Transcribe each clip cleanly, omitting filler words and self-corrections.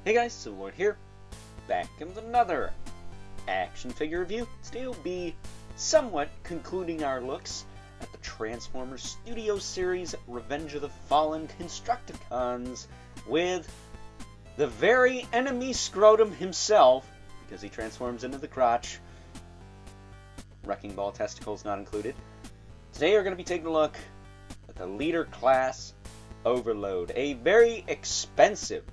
Hey guys, Silverlord here, back with another action figure review. Today will be somewhat concluding our looks at the Transformers Studio Series Revenge of the Fallen Constructicons with the very enemy Scrotum himself, because he transforms into the crotch. Wrecking Ball testicles not included. Today we're going to be taking a look at the Leader Class Overload, a very expensive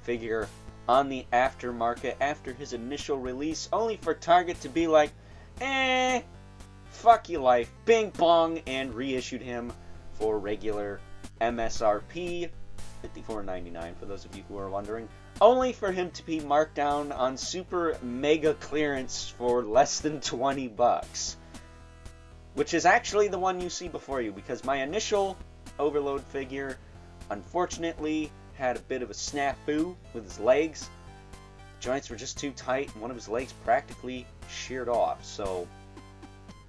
figure on the aftermarket after his initial release, only for Target to be like, fuck your life, bing bong, and reissued him for regular MSRP, $54.99 for those of you who are wondering, only for him to be marked down on super mega clearance for less than 20 bucks. Which is actually the one you see before you, because my initial Overload figure, unfortunately, had a bit of a snafu with his legs. The joints were just too tight, and one of his legs practically sheared off. So,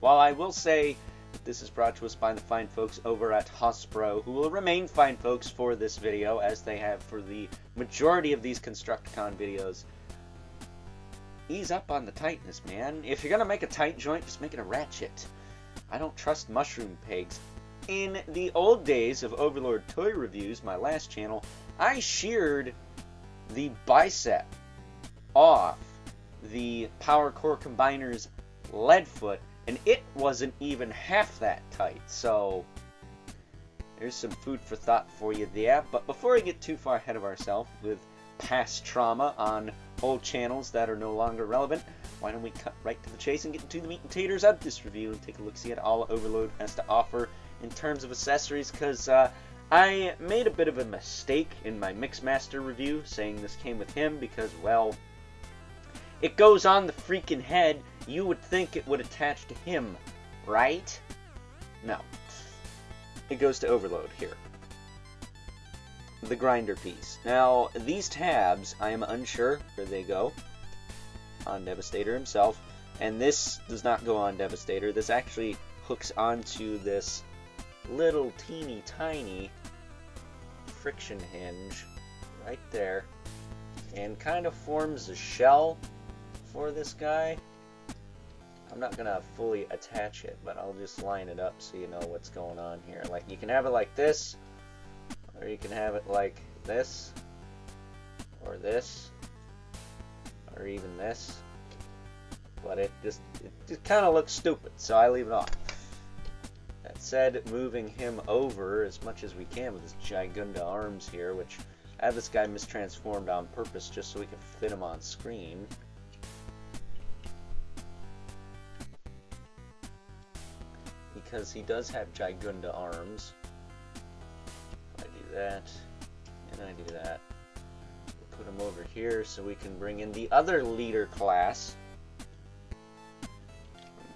while I will say that this is brought to us by the fine folks over at Hasbro, who will remain fine folks for this video, as they have for the majority of these Constructicon videos, ease up on the tightness, man. If you're gonna make a tight joint, just make it a ratchet. I don't trust mushroom pegs. In the old days of Overlord toy reviews, my last channel, I sheared the bicep off the Power Core Combiner's lead foot, and it wasn't even half that tight. So there's some food for thought for you there. But before we get too far ahead of ourselves with past trauma on old channels that are no longer relevant, why don't we cut right to the chase and get into the meat and taters of this review and take a look-see at all Overload has to offer in terms of accessories, because I made a bit of a mistake in my Mixmaster review saying this came with him because, well, it goes on the freaking head. You would think it would attach to him, right? No. It goes to Overload here. The grinder piece. Now, these tabs, I am unsure where they go on Devastator himself, and this does not go on Devastator. This actually hooks onto this little teeny tiny friction hinge right there and kind of forms a shell for this guy. I'm not gonna fully attach it, but I'll just line it up so you know what's going on here. Like, you can have it like this, or you can have it like this, or this, or even this, but it just kind of looks stupid, so I leave it off. That said, moving him over as much as we can with his Gigunda arms here, which I have this guy mistransformed on purpose just so we can fit him on screen. Because he does have Gigunda arms. I do that, and I do that. We'll put him over here so we can bring in the other leader class.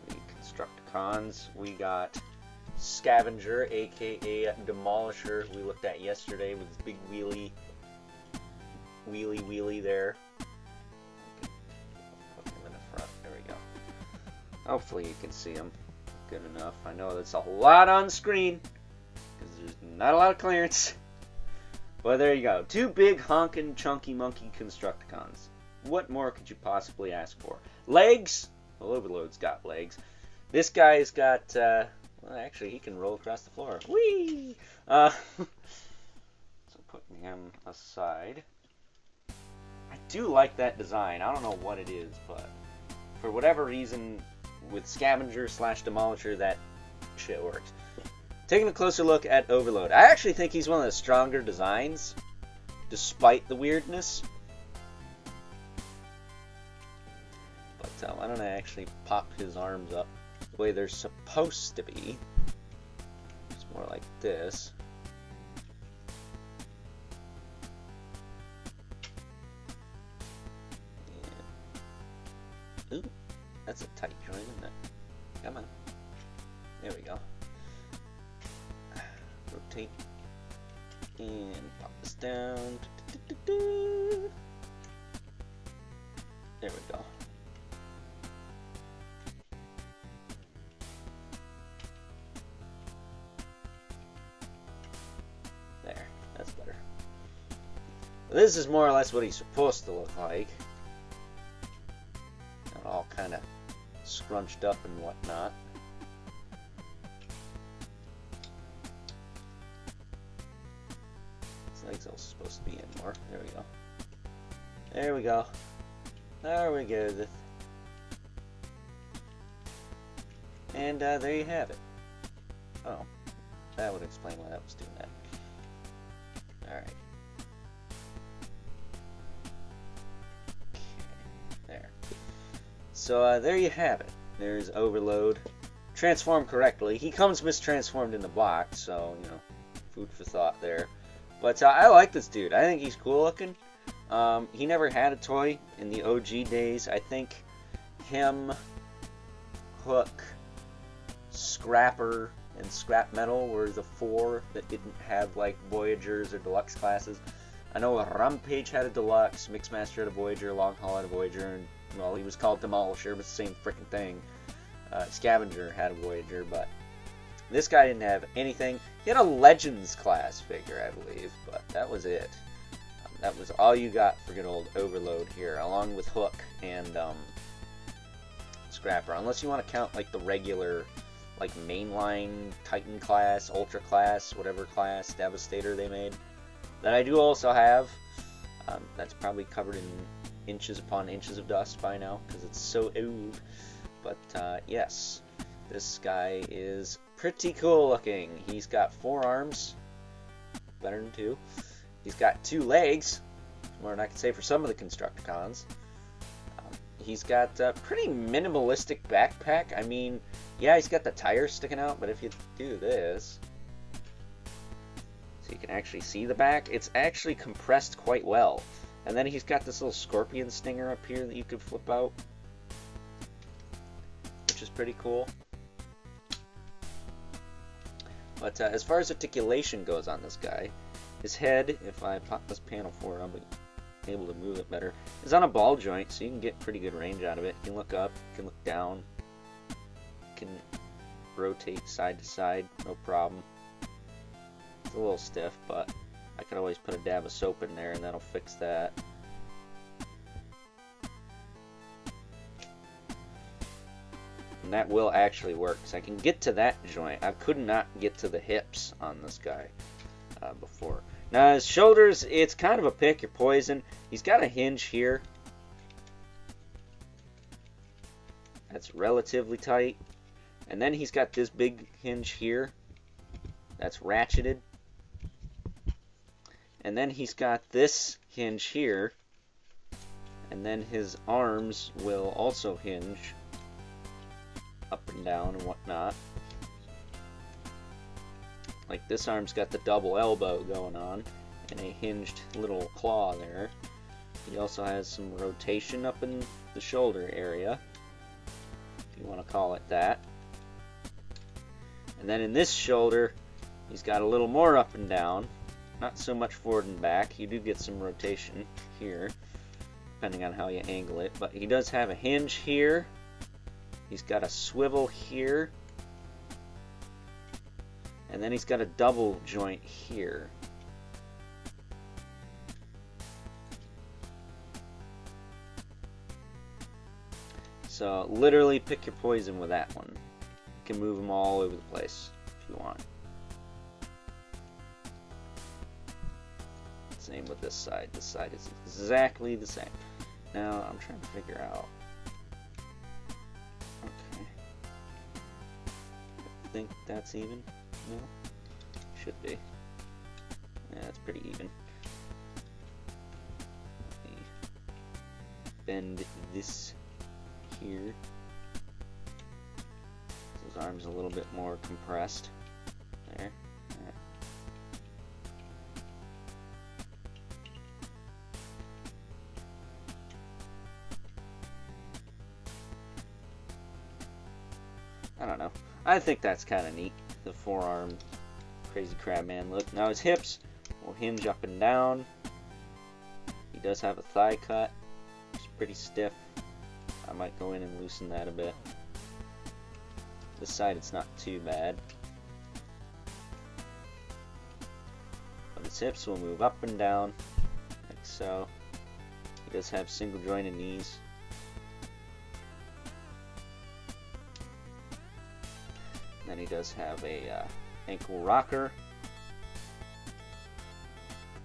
The Constructicons, we got Scavenger, aka Demolisher, who we looked at yesterday with his big wheelie there. Put him in the front. There we go. Hopefully you can see him good enough. I know that's a lot on screen because there's not a lot of clearance. But there you go. Two big honkin' chunky monkey Constructicons. What more could you possibly ask for? Legs? Well, Overload's got legs. This guy's got well, actually, he can roll across the floor. Whee! So putting him aside. I do like that design. I don't know what it is, but for whatever reason, with Scavenger / Demolisher, that shit works. Taking a closer look at Overload. I actually think he's one of the stronger designs, despite the weirdness. But why don't I actually pop his arms up the way they're supposed to be? It's more like this. And, ooh, that's a tight joint, isn't it? Come on. There we go. Rotate and pop this down. There we go. This is more or less what he's supposed to look like. All kind of scrunched up and whatnot. His legs also supposed to be in more. There we go. There we go. There we go. And there you have it. Oh, that would explain why that was doing that. Alright. There. So there you have it. There's Overload. Transformed correctly. He comes mistransformed in the box, so, you know, food for thought there. But I like this dude. I think he's cool looking. He never had a toy in the OG days. I think him, Hook, Scrapper, and Scrap Metal were the 4 that didn't have like Voyagers or Deluxe classes. I know Rampage had a Deluxe, Mixmaster had a Voyager, Long Haul had a Voyager, and well, he was called Demolisher, but it's the same freaking thing. Scavenger had a Voyager, but this guy didn't have anything. He had a Legends class figure, I believe, but that was it. That was all you got for good old Overload here, along with Hook and Scrapper. Unless you want to count like the regular, like mainline Titan class, Ultra class, whatever class, Devastator they made. That I do also have. That's probably covered in inches upon inches of dust by now, because it's so old. But yes, this guy is pretty cool looking. He's got 4 arms, better than 2. He's got 2 legs, more than I can say for some of the Constructicons. He's got a pretty minimalistic backpack. I mean, yeah, he's got the tires sticking out, but if you do this, so you can actually see the back, it's actually compressed quite well. And then he's got this little scorpion stinger up here that you could flip out, which is pretty cool. But as far as articulation goes on this guy, his head, if I pop this panel forward, I'll be able to move it better, is on a ball joint, so you can get pretty good range out of it. You can look up, you can look down, you can rotate side to side, no problem. It's a little stiff, but I could always put a dab of soap in there and that'll fix that. And that will actually work, because I can get to that joint. I could not get to the hips on this guy before. Now his shoulders, it's kind of a pick your poison. He's got a hinge here that's relatively tight, and then he's got this big hinge here that's ratcheted, and then he's got this hinge here, and then his arms will also hinge up and down and whatnot. Like this arm's got the double elbow going on and a hinged little claw there. He also has some rotation up in the shoulder area, if you want to call it that. And then in this shoulder, he's got a little more up and down. Not so much forward and back. You do get some rotation here, depending on how you angle it. But he does have a hinge here. He's got a swivel here. And then he's got a double joint here. So literally pick your poison with that one. You can move them all over the place if you want. Same with this side. This side is exactly the same. Now I'm trying to figure out. Okay. I think that's even. No? Should be. Yeah, that's pretty even. Let me bend this here. His arm's a little bit more compressed. There. Right. I don't know. I think that's kind of neat. The forearm crazy crab man look. Now his hips will hinge up and down. He does have a thigh cut. It's pretty stiff. I might go in and loosen that a bit. This side it's not too bad. But his hips will move up and down like so he does have single jointed knees. Then he does have a ankle rocker.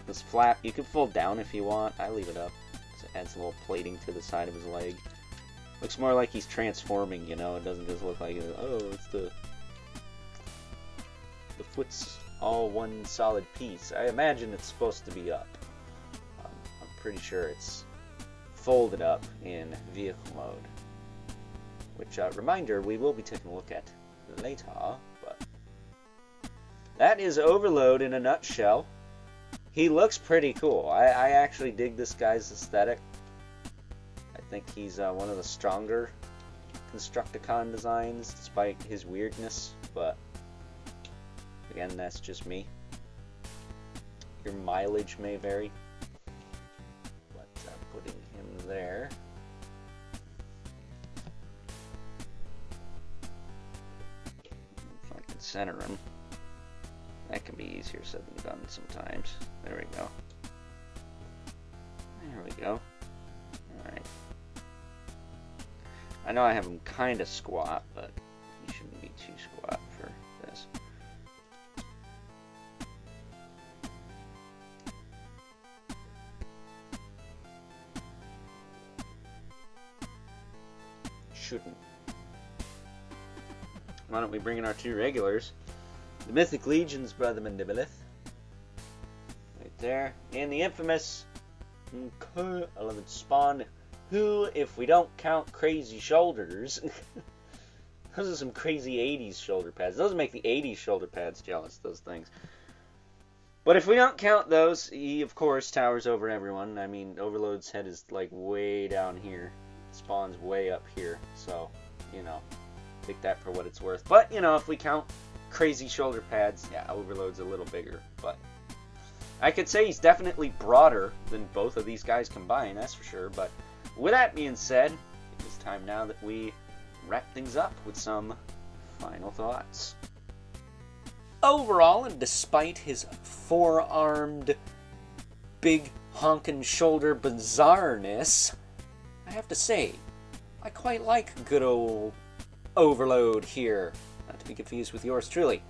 This flap, you can fold down if you want. I leave it up. It adds a little plating to the side of his leg. Looks more like he's transforming, you know. It doesn't just look like, oh, it's the foot's all one solid piece. I imagine it's supposed to be up. I'm pretty sure it's folded up in vehicle mode. Which, reminder, we will be taking a look at later. But that is Overload in a nutshell. He looks pretty cool. I actually dig this guy's aesthetic. I think he's one of the stronger Constructicon designs, despite his weirdness, but again, that's just me. Your mileage may vary, but putting him there. If I can center him. That can be easier said than done sometimes. There we go. There we go. Alright. I know I have him kind of squat, but he shouldn't be too squat for this. Shouldn't. Why don't we bring in our two regulars? The Mythic Legion's Brother Mandibilith. Right there. And the infamous 11 Spawn, who, if we don't count Crazy Shoulders, those are some crazy 80s shoulder pads. Those make the 80s shoulder pads jealous, those things. But if we don't count those, he, of course, towers over everyone. I mean, Overload's head is, like, way down here. Spawn's way up here. So, you know, take that for what it's worth. But, you know, if we count crazy shoulder pads, yeah, Overload's a little bigger, but I could say he's definitely broader than both of these guys combined, that's for sure. But with that being said, it is time now that we wrap things up with some final thoughts. Overall, and despite his four-armed, big honkin' shoulder bizarreness, I have to say, I quite like good old Overload here. Not to be confused with yours truly.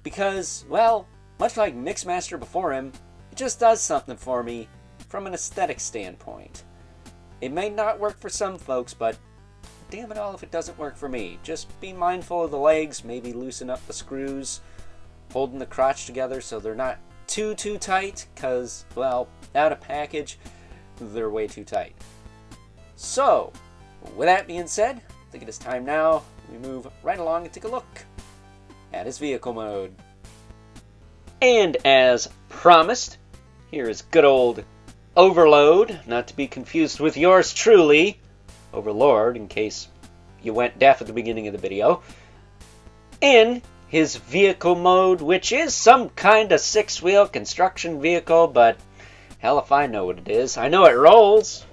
Because, well, much like Mixmaster before him, it just does something for me from an aesthetic standpoint. It may not work for some folks, but damn it all if it doesn't work for me. Just be mindful of the legs, maybe loosen up the screws, holding the crotch together so they're not too tight, because, well, out of package, they're way too tight. So, with that being said, I think it is time now we move right along and take a look at his vehicle mode. And as promised, here is good old Overload, not to be confused with yours truly, Overlord, in case you went deaf at the beginning of the video, in his vehicle mode, which is some kind of six-wheel construction vehicle, but hell if I know what it is. I know it rolls.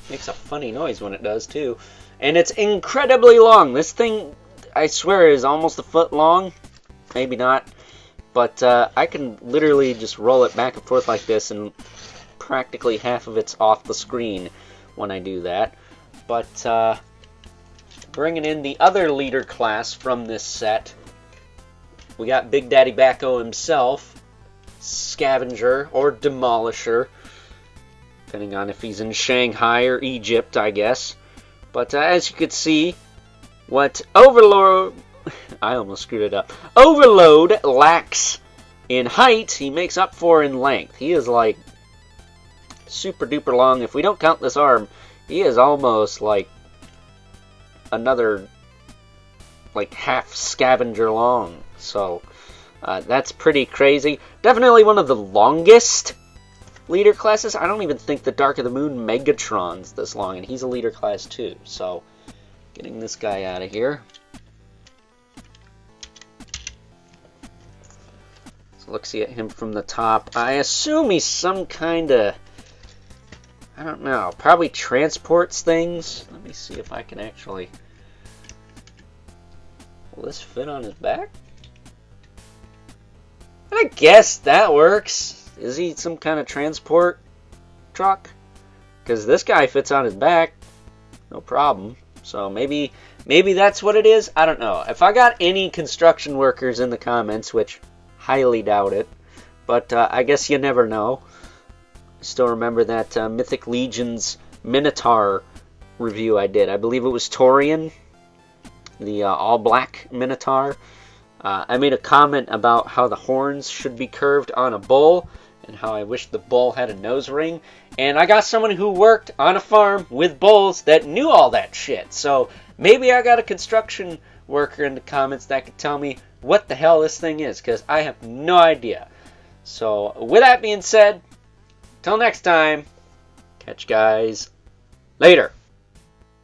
Makes a funny noise when it does, too. And it's incredibly long. This thing, I swear, is almost a foot long. Maybe not. But I can literally just roll it back and forth like this, and practically half of it's off the screen when I do that. But bringing in the other leader class from this set, we got Big Daddy Backo himself, Scavenger, or Demolisher, depending on if he's in Shanghai or Egypt, I guess. But as you can see, what Overlord... I almost screwed it up. Overload lacks in height, he makes up for in length. He is like super duper long. If we don't count this arm, he is almost like another like half Scavenger long. So that's pretty crazy. Definitely one of the longest leader classes. I don't even think the Dark of the Moon Megatron's this long, and he's a leader class too. So getting this guy out of here. So let's see at him from the top. I assume he's some kind of, I don't know, probably transports things. Let me see if I can actually... Will this fit on his back? It I guess that works. Is he some kind of transport truck? Because this guy fits on his back, no problem. So maybe that's what it is. I don't know. If I got any construction workers in the comments, which highly doubt it, but I guess you never know. Still remember that Mythic Legion's Minotaur review I did. I believe it was Torian, the all-black Minotaur. I made a comment about how the horns should be curved on a bull and how I wish the bull had a nose ring. And I got someone who worked on a farm with bulls that knew all that shit. So maybe I got a construction worker in the comments that could tell me what the hell this thing is, because I have no idea. So with that being said, till next time, catch you guys later.